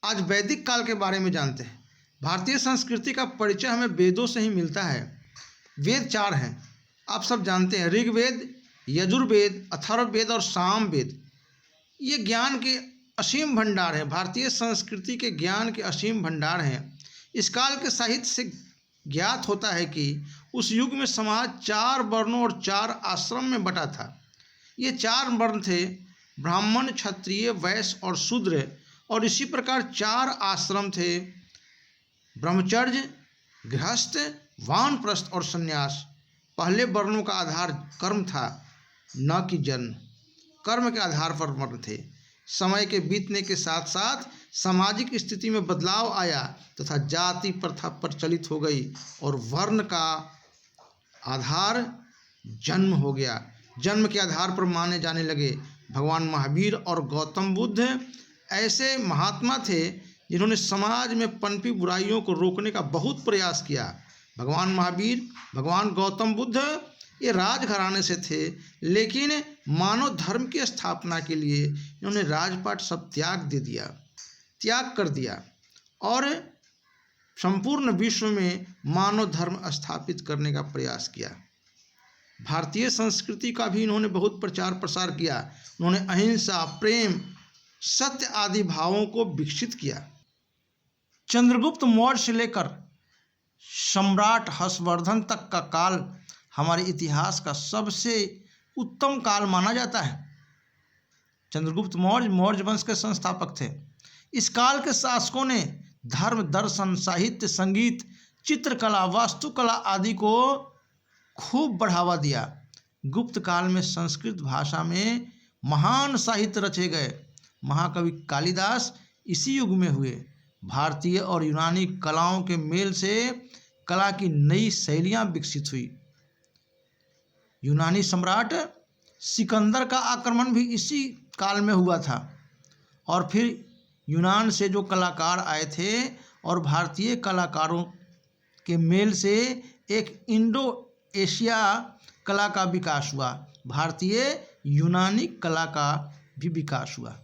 आज वैदिक काल के बारे में जानते हैं। भारतीय संस्कृति का परिचय हमें वेदों से ही मिलता है। वेद 4 हैं, आप सब जानते हैं, ऋग्वेद, यजुर्वेद, अथर्ववेद और सामवेद। ये ज्ञान के असीम भंडार हैं, भारतीय संस्कृति के ज्ञान के असीम भंडार हैं। इस काल के साहित्य से ज्ञात होता है कि उस युग में समाज 4 वर्णों और 4 आश्रम में बटा था। ये 4 वर्ण थे, ब्राह्मण, क्षत्रिय, वैश्य और शूद्र। और इसी प्रकार 4 आश्रम थे, ब्रह्मचर्य, गृहस्थ, वानप्रस्थ और संन्यास। पहले वर्णों का आधार कर्म था, न कि जन्म। कर्म के आधार पर वर्ण थे। समय के बीतने के साथ साथ सामाजिक स्थिति में बदलाव आया तथा जाति प्रथा प्रचलित हो गई और वर्ण का आधार जन्म हो गया। जन्म के आधार पर माने जाने लगे। भगवान महावीर और गौतम बुद्ध ऐसे महात्मा थे जिन्होंने समाज में पनपी बुराइयों को रोकने का बहुत प्रयास किया। भगवान महावीर, भगवान गौतम बुद्ध ये राजघराने से थे, लेकिन मानव धर्म की स्थापना के लिए इन्होंने राजपाट सब त्याग कर दिया और संपूर्ण विश्व में मानव धर्म स्थापित करने का प्रयास किया। भारतीय संस्कृति का भी इन्होंने बहुत प्रचार प्रसार किया। उन्होंने अहिंसा, प्रेम, सत्य आदि भावों को विकसित किया। चंद्रगुप्त मौर्य से लेकर सम्राट हर्षवर्धन तक का काल हमारे इतिहास का सबसे उत्तम काल माना जाता है। चंद्रगुप्त मौर्य मौर्य वंश के संस्थापक थे। इस काल के शासकों ने धर्म, दर्शन, साहित्य, संगीत, चित्रकला, वास्तुकला आदि को खूब बढ़ावा दिया। गुप्त काल में संस्कृत भाषा में महान साहित्य रचे गए। महाकवि कालिदास इसी युग में हुए। भारतीय और यूनानी कलाओं के मेल से कला की नई शैलियाँ विकसित हुई। यूनानी सम्राट सिकंदर का आक्रमण भी इसी काल में हुआ था और फिर यूनान से जो कलाकार आए थे और भारतीय कलाकारों के मेल से एक इंडो एशिया कला का विकास हुआ। भारतीय यूनानी कला का भी विकास हुआ।